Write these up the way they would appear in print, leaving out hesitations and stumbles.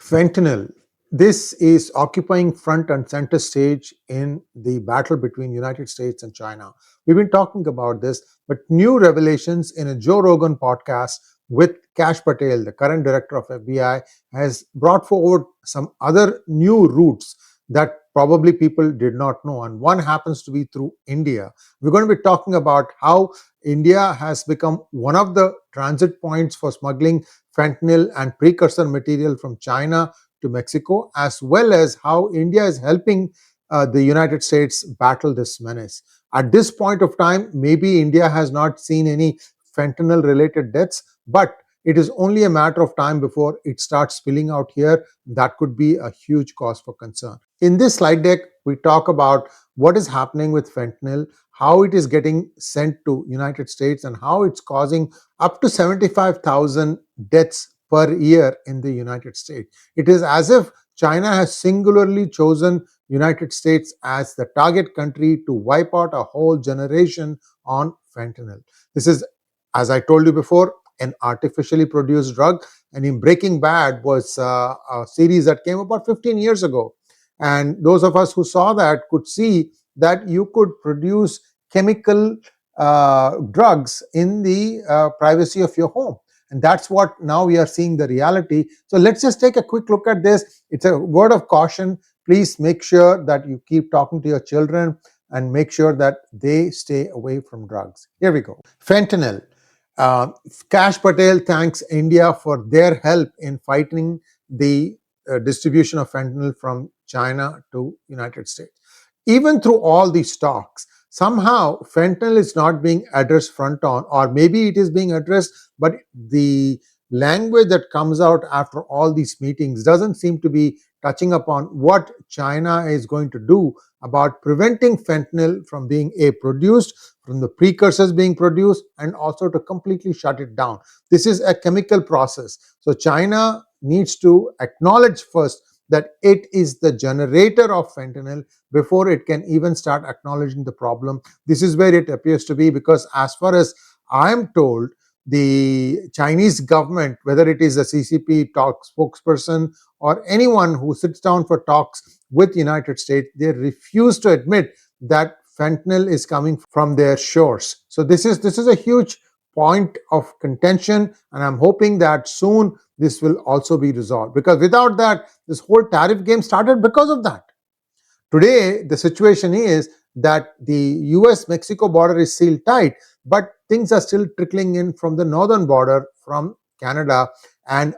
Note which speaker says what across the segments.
Speaker 1: Fentanyl. This is occupying front and center stage in the battle between United States and China. We've been talking about this, but new revelations in a Joe Rogan podcast with Kash Patel, the current director of FBI, has brought forward some other new routes that probably people did not know. And one happens to be through India. We're going to be talking about how India has become one of the transit points for smuggling fentanyl and precursor material from China to Mexico, as well as how India is helping the United States battle this menace. At this point of time, maybe India has not seen any fentanyl related deaths, but it is only a matter of time before it starts spilling out here. That could be a huge cause for concern. In this slide deck, we talk about what is happening with fentanyl, how it is getting sent to United States, and how it's causing up to 75,000 deaths per year in the United States. It is as if China has singularly chosen United States as the target country to wipe out a whole generation on fentanyl. This is, as I told you before, an artificially produced drug. And in Breaking Bad was a series that came about 15 years ago. And those of us who saw that could see that you could produce chemical drugs in the privacy of your home. And that's what now we are seeing the reality. So let's just take a quick look at this. It's a word of caution. Please make sure that you keep talking to your children and make sure that they stay away from drugs. Here we go. Fentanyl. Kash Patel thanks India for their help in fighting the distribution of fentanyl from China to United States. Even through all these talks, somehow fentanyl is not being addressed front on, or maybe it is being addressed, but the language that comes out after all these meetings doesn't seem to be touching upon what China is going to do about preventing fentanyl from being produced, from the precursors being produced, and also to completely shut it down. This is a chemical process. So China needs to acknowledge first that it is the generator of fentanyl before it can even start acknowledging the problem. This is where it appears to be, because as far as I am told, the Chinese government, whether it is the CCP talk spokesperson or anyone who sits down for talks with United States, they refuse to admit that fentanyl is coming from their shores. So this is a huge point of contention, and I'm hoping that soon this will also be resolved, because without that, this whole tariff game started because of that. Today, the situation is that the US-Mexico border is sealed tight, but things are still trickling in from the northern border from Canada, and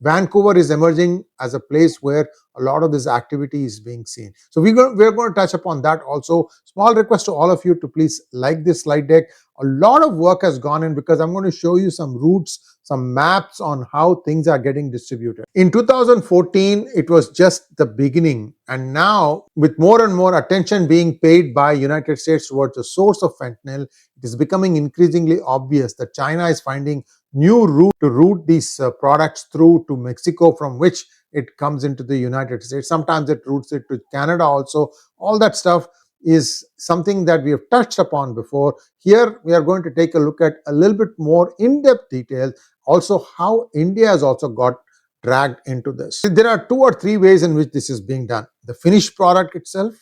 Speaker 1: Vancouver is emerging as a place where a lot of this activity is being seen. So we're going to touch upon that also. Small request to all of you to please like this slide deck. A lot of work has gone in, because I'm going to show you some routes, some maps on how things are getting distributed. In 2014, it was just the beginning. And now, with more and more attention being paid by United States towards the source of fentanyl, it is becoming increasingly obvious that China is finding new route to route these products through to Mexico, from which it comes into the United States. Sometimes it routes it to Canada also. All that stuff is something that we have touched upon before. Here we are going to take a look at a little bit more in-depth detail, also how India has also got dragged into this. There are 2 or 3 ways in which this is being done. The finished product itself.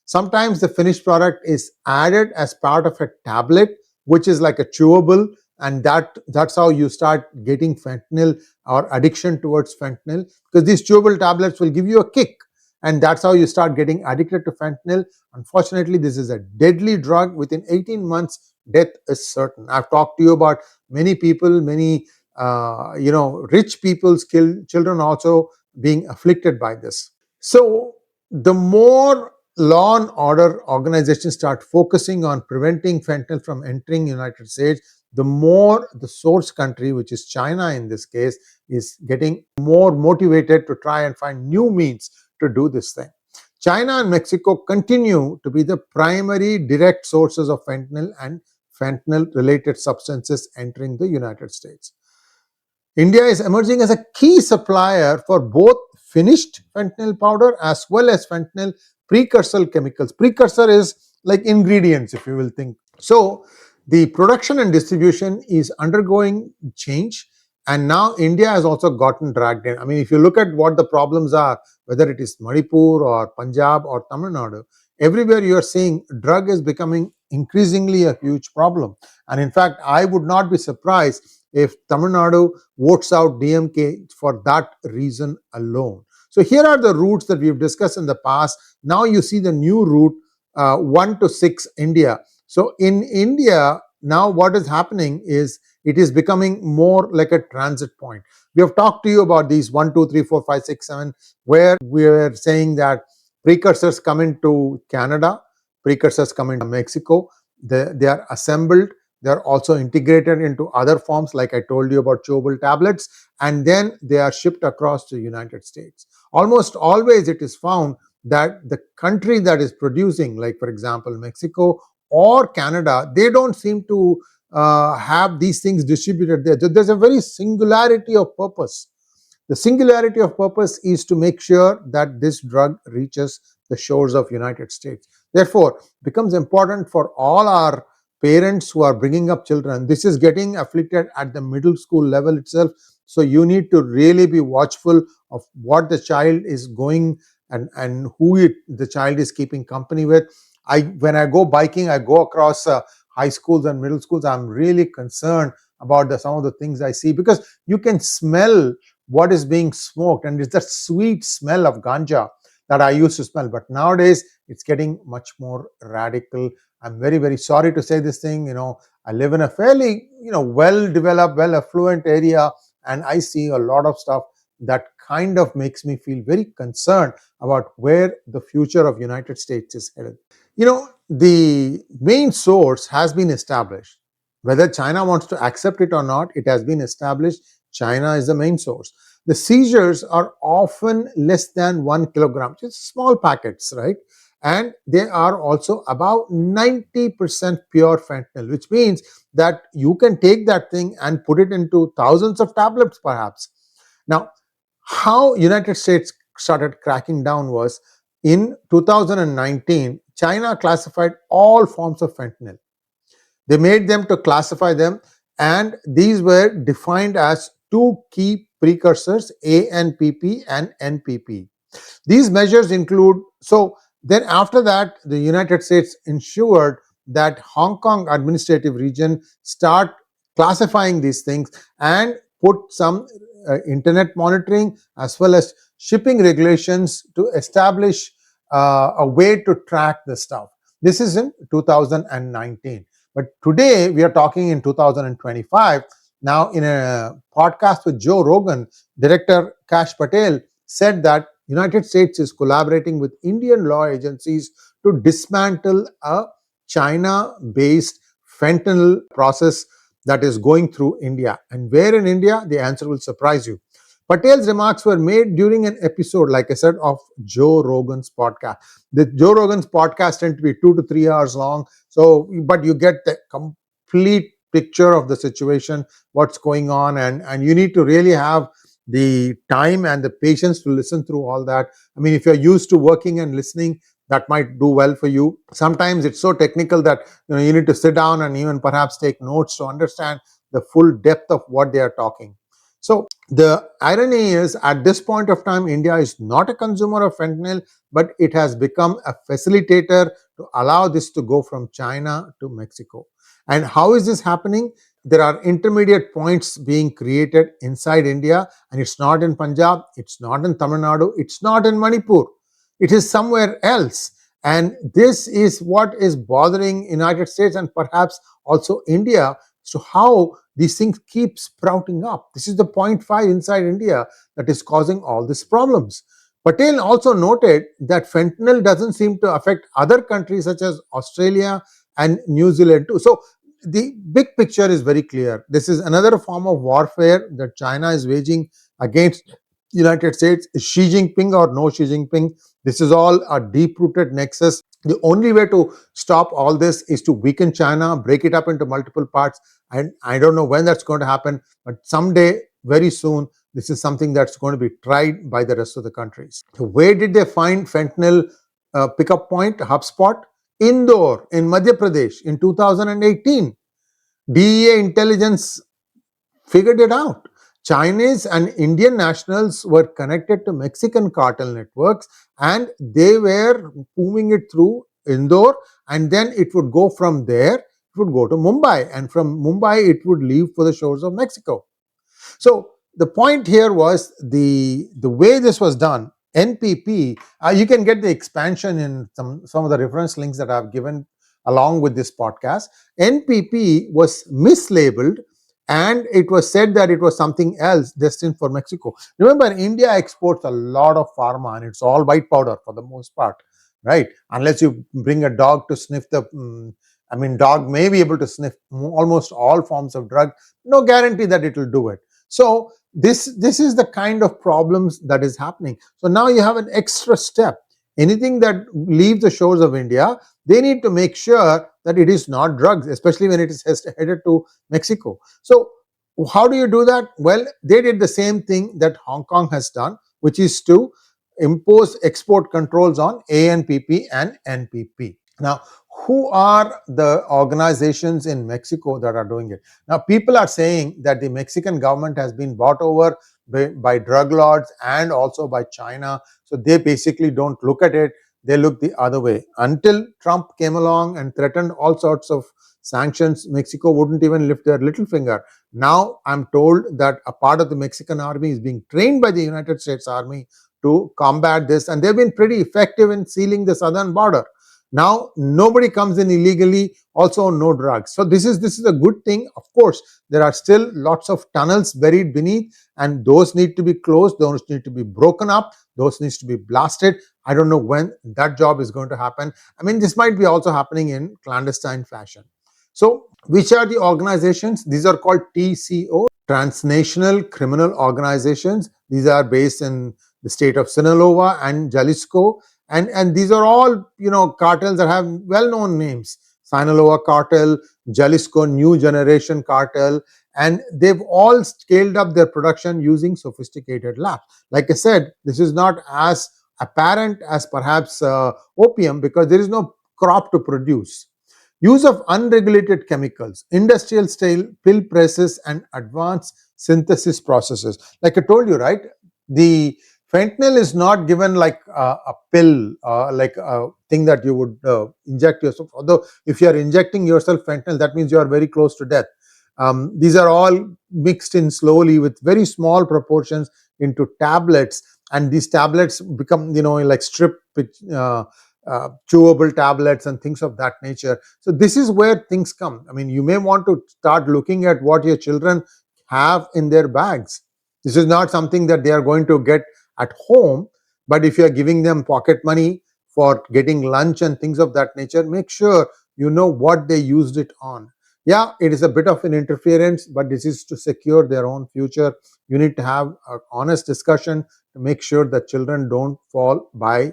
Speaker 1: Sometimes the finished product is added as part of a tablet, which is like a chewable, and that's how you start getting fentanyl or addiction towards fentanyl, because these chewable tablets will give you a kick, and that's how you start getting addicted to fentanyl. Unfortunately, this is a deadly drug. Within 18 months, death is certain. I've talked to you about many people, many rich people's children also being afflicted by this. So the more law and order organizations start focusing on preventing fentanyl from entering United States, the more the source country, which is China in this case, is getting more motivated to try and find new means to do this thing. China and Mexico continue to be the primary direct sources of fentanyl and fentanyl-related substances entering the United States. India is emerging as a key supplier for both finished fentanyl powder as well as fentanyl precursor chemicals. Precursor is like ingredients, if you will think. So the production and distribution is undergoing change, And now India has also gotten dragged in. I mean, if you look at what the problems are, whether it is Manipur or Punjab or Tamil Nadu, everywhere you are seeing drug is becoming increasingly a huge problem. And in fact, I would not be surprised if Tamil Nadu votes out DMK for that reason alone. So here are the routes that we've discussed in the past. Now you see the new route, 1 to 6 India. So in India, now what is happening is it is becoming more like a transit point. We have talked to you about these 1, 2, 3, 4, 5, 6, 7, where we're saying that precursors come into Canada, precursors come into Mexico, they are assembled, they're also integrated into other forms, like I told you about chewable tablets, and then they are shipped across to the United States. Almost always it is found that the country that is producing, like for example, Mexico or Canada, they don't seem to have these things distributed there. There's a very singularity of purpose. The singularity of purpose is to make sure that this drug reaches the shores of United States. Therefore, becomes important for all our parents who are bringing up children. This is getting afflicted at the middle school level itself. So you need to really be watchful of what the child is going and who the child is keeping company with. When I go biking, I go across high schools and middle schools. I'm really concerned about some of the things I see, because you can smell what is being smoked, and it's that sweet smell of ganja that I used to smell. But nowadays it's getting much more radical. I'm very, very sorry to say this thing. I live in a fairly, well developed, well affluent area, and I see a lot of stuff that kind of makes me feel very concerned about where the future of United States is headed. The main source has been established. Whether China wants to accept it or not, it has been established. China is the main source. The seizures are often less than 1 kilogram, just small packets, right? And they are also about 90% pure fentanyl, which means that you can take that thing and put it into thousands of tablets, perhaps. Now, how United States started cracking down was in 2019, China classified all forms of fentanyl. They made them to classify them, and these were defined as two key precursors, ANPP and NPP. These measures include, so then after that, the United States ensured that Hong Kong administrative region start classifying these things and put some internet monitoring as well as shipping regulations to establish a way to track the stuff. This is in 2019. But today we are talking in 2025. Now, in a podcast with Joe Rogan, director Kash Patel said that United States is collaborating with Indian law agencies to dismantle a China-based fentanyl process that is going through India. And where in India? The answer will surprise you. Patel's remarks were made during an episode, like I said, of Joe Rogan's podcast. The Joe Rogan's podcast tend to be 2 to 3 hours long. So, but you get the complete picture of the situation, what's going on, and you need to really have the time and the patience to listen through all that. I mean, if you're used to working and listening, that might do well for you. Sometimes it's so technical that you need to sit down and even perhaps take notes to understand the full depth of what they are talking. So the irony is, at this point of time, India is not a consumer of fentanyl, but it has become a facilitator to allow this to go from China to Mexico. And how is this happening? There are intermediate points being created inside India, and it's not in Punjab, it's not in Tamil Nadu, it's not in Manipur. It is somewhere else. And this is what is bothering United States and perhaps also India. So how these things keep sprouting up. This is the 0.5 inside India that is causing all these problems. Patel also noted that fentanyl doesn't seem to affect other countries such as Australia and New Zealand too. So the big picture is very clear. This is another form of warfare that China is waging against United States. Xi Jinping or no Xi Jinping, this is all a deep-rooted nexus. The only way to stop all this is to weaken China, break it up into multiple parts. And I don't know when that's going to happen, but someday, very soon, this is something that's going to be tried by the rest of the countries. So where did they find fentanyl pickup point, hubspot? Indore in Madhya Pradesh in 2018. DEA intelligence figured it out. Chinese and Indian nationals were connected to Mexican cartel networks, and they were moving it through Indore, and then it would go from there, it would go to Mumbai, and from Mumbai it would leave for the shores of Mexico. So the point here was the way this was done. NPP, you can get the expansion in some of the reference links that I've given along with this podcast. NPP was mislabeled, and it was said that it was something else destined for Mexico. Remember, India exports a lot of pharma, and it's all white powder for the most part, right? Unless you bring a dog to sniff I mean, dog may be able to sniff almost all forms of drug. No guarantee that it will do it. So this is the kind of problems that is happening. So now you have an extra step. Anything that leaves the shores of India, they need to make sure that it is not drugs, especially when it is headed to Mexico. So how do you do that? Well, they did the same thing that Hong Kong has done, which is to impose export controls on ANPP and NPP. Now, who are the organizations in Mexico that are doing it? Now, people are saying that the Mexican government has been bought over by drug lords and also by China. So they basically don't look at it. They look the other way. Until Trump came along and threatened all sorts of sanctions, Mexico wouldn't even lift their little finger. Now, I'm told that a part of the Mexican army is being trained by the United States Army to combat this, and they've been pretty effective in sealing the southern border. Now nobody comes in illegally, also no drugs. So this is a good thing. Of course, there are still lots of tunnels buried beneath, and those need to be closed, those need to be broken up, those needs to be blasted. I don't know when that job is going to happen. I mean, this might be also happening in clandestine fashion. So which are the organizations? These are called TCO, transnational criminal organizations. These are based in the state of Sinaloa and Jalisco, and these are all cartels that have well-known names: Sinaloa cartel, Jalisco New Generation cartel, and they've all scaled up their production using sophisticated labs. Like I said, this is not as apparent as perhaps opium, because there is no crop to produce. Use of unregulated chemicals, industrial scale pill presses, and advanced synthesis processes. Like I told you, right? The fentanyl is not given like a pill, like a thing that you would inject yourself. Although, if you are injecting yourself fentanyl, that means you are very close to death. These are all mixed in slowly with very small proportions into tablets, and these tablets become, like strip chewable tablets and things of that nature. So this is where things come. I mean, you may want to start looking at what your children have in their bags. This is not something that they are going to get at home, but if you are giving them pocket money for getting lunch and things of that nature, make sure you know what they used it on. Yeah, it is a bit of an interference, but this is to secure their own future. You need to have an honest discussion to make sure that children don't fall by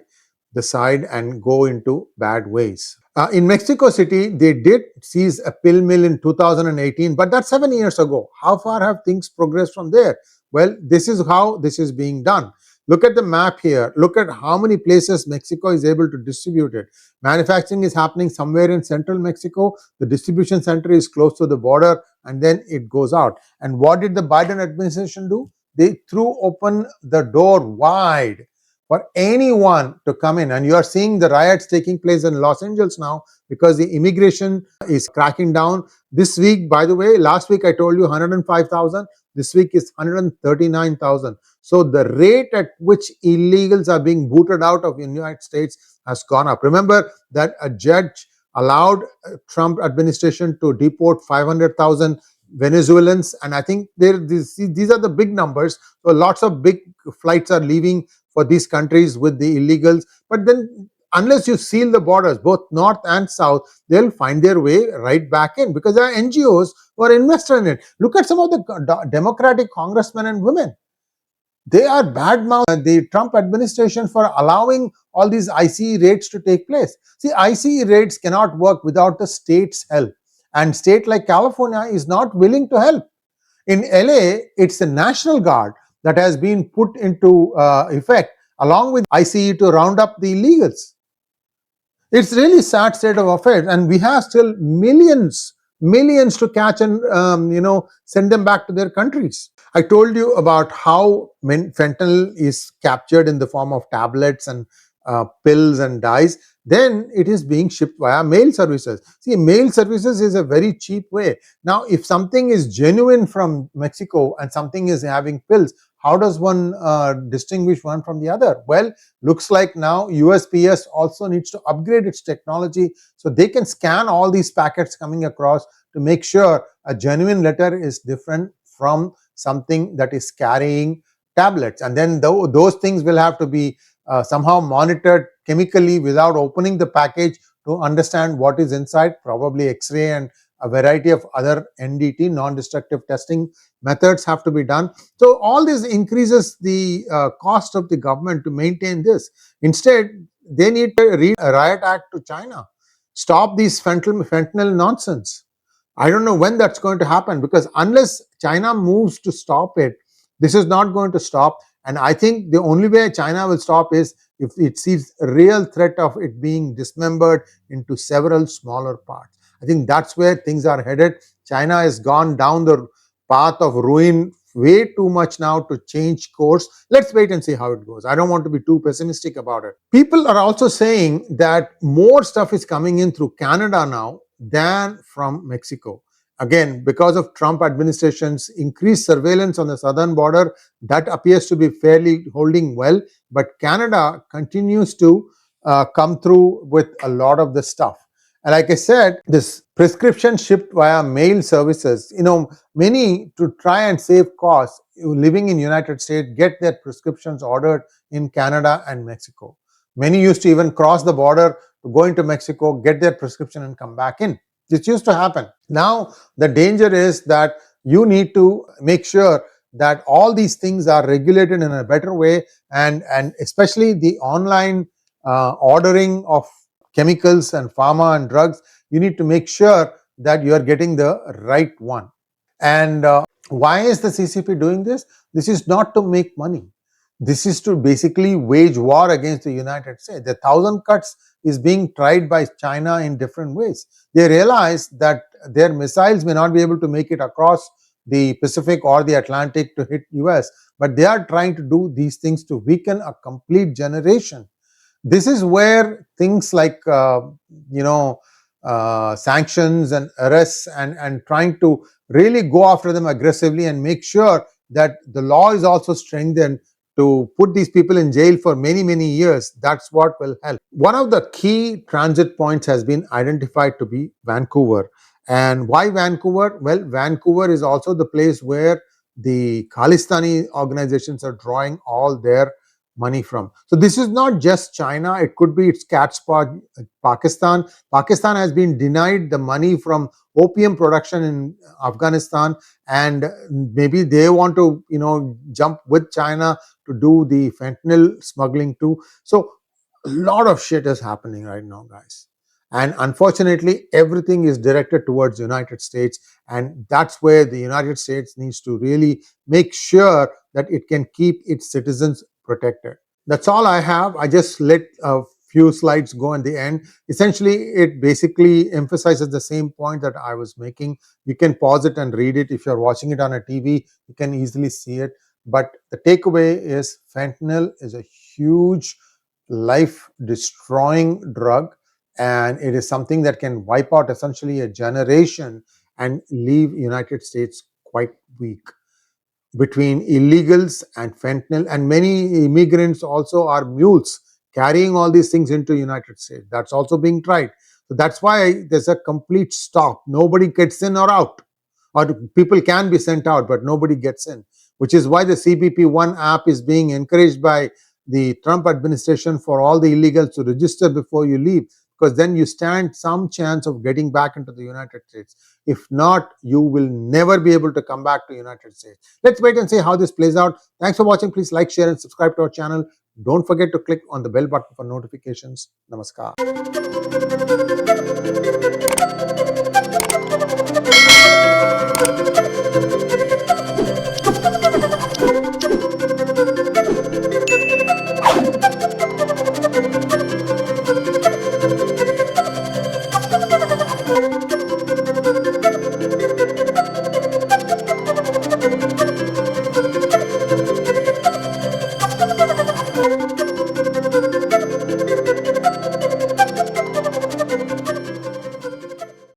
Speaker 1: the side and go into bad ways. In Mexico City, they did seize a pill mill in 2018, but that's 7 years ago. How far have things progressed from there? Well, this is how this is being done. Look at the map here. Look at how many places Mexico is able to distribute it. Manufacturing is happening somewhere in central Mexico. The distribution center is close to the border, and then it goes out. And what did the Biden administration do? They threw open the door wide for anyone to come in. And you are seeing the riots taking place in Los Angeles now because the immigration is cracking down. This week, by the way, last week I told you 105,000. This week is 139,000. So the rate at which illegals are being booted out of the United States has gone up. Remember that a judge allowed Trump administration to deport 500,000 Venezuelans, and I think these are the big numbers. So lots of big flights are leaving for these countries with the illegals. But then, unless you seal the borders, both north and south, they'll find their way right back in, because there are NGOs who are invested in it. Look at some of the Democratic congressmen and women. They are badmouthing the Trump administration for allowing all these ICE raids to take place. See, ICE raids cannot work without the state's help. And state like California is not willing to help. In LA, it's the National Guard that has been put into effect along with ICE to round up the illegals. It's really sad state of affairs, and we have still millions millions to catch and send them back to their countries. I told you about how fentanyl is captured in the form of tablets and pills and dyes. Then it is being shipped via mail services. See, mail services is a very cheap way. Now, if something is genuine from Mexico and something is having pills, how does one distinguish one from the other? Well, looks like now USPS also needs to upgrade its technology so they can scan all these packets coming across to make sure a genuine letter is different from something that is carrying tablets. And then those things will have to be somehow monitored chemically without opening the package to understand what is inside, probably X-ray and a variety of other NDT, non-destructive testing methods have to be done. So all this increases the cost of the government to maintain this. Instead, they need to read a riot act to China. Stop these fentanyl nonsense. I don't know when that's going to happen, because unless China moves to stop it, this is not going to stop. And I think the only way China will stop is if it sees a real threat of it being dismembered into several smaller parts. I think that's where things are headed. China has gone down the path of ruin way too much now to change course. Let's wait and see how it goes. I don't want to be too pessimistic about it. People are also saying that more stuff is coming in through Canada now than from Mexico. Again, because of Trump administration's increased surveillance on the southern border, that appears to be fairly holding well. But Canada continues to come through with a lot of the stuff. And like I said, this prescription shipped via mail services, many, to try and save costs, living in United States, get their prescriptions ordered in Canada and Mexico. Many used to even cross the border to go into Mexico, get their prescription and come back in. This used to happen. Now, the danger is that you need to make sure that all these things are regulated in a better way, and especially the online ordering of chemicals and pharma and drugs, you need to make sure that you are getting the right one. And why is the CCP doing this? This is not to make money. This is to basically wage war against the United States. The thousand cuts is being tried by China in different ways. They realize that their missiles may not be able to make it across the Pacific or the Atlantic to hit US, but they are trying to do these things to weaken a complete generation. This is where things like sanctions and arrests and trying to really go after them aggressively and make sure that the law is also strengthened to put these people in jail for many, many years. That's what will help. One of the key transit points has been identified to be Vancouver. And why Vancouver? Well, Vancouver is also the place where the Khalistani organizations are drawing all their money from. So this is not just China. It could be its cat's paw, Pakistan. Pakistan has been denied the money from opium production in Afghanistan, and maybe they want to, jump with China to do the fentanyl smuggling too. So a lot of shit is happening right now, guys. And unfortunately, everything is directed towards United States. And that's where the United States needs to really make sure that it can keep its citizens protected. That's all I have. I just let a few slides go in the end. Essentially, it basically emphasizes the same point that I was making. You can pause it and read it. If you're watching it on a TV, you can easily see it. But the takeaway is fentanyl is a huge life-destroying drug, and it is something that can wipe out essentially a generation and leave United States quite weak. Between illegals and fentanyl, and many immigrants also are mules carrying all these things into United States. That's also being tried. So that's why there's a complete stop. Nobody gets in or out, or people can be sent out, but nobody gets in, which is why the CBP One app is being encouraged by the Trump administration for all the illegals to register before you leave, because then you stand some chance of getting back into the United States. If not, you will never be able to come back to the United States. Let's wait and see how this plays out. Thanks for watching. Please like, share, and subscribe to our channel. Don't forget to click on the bell button for notifications. Namaskar.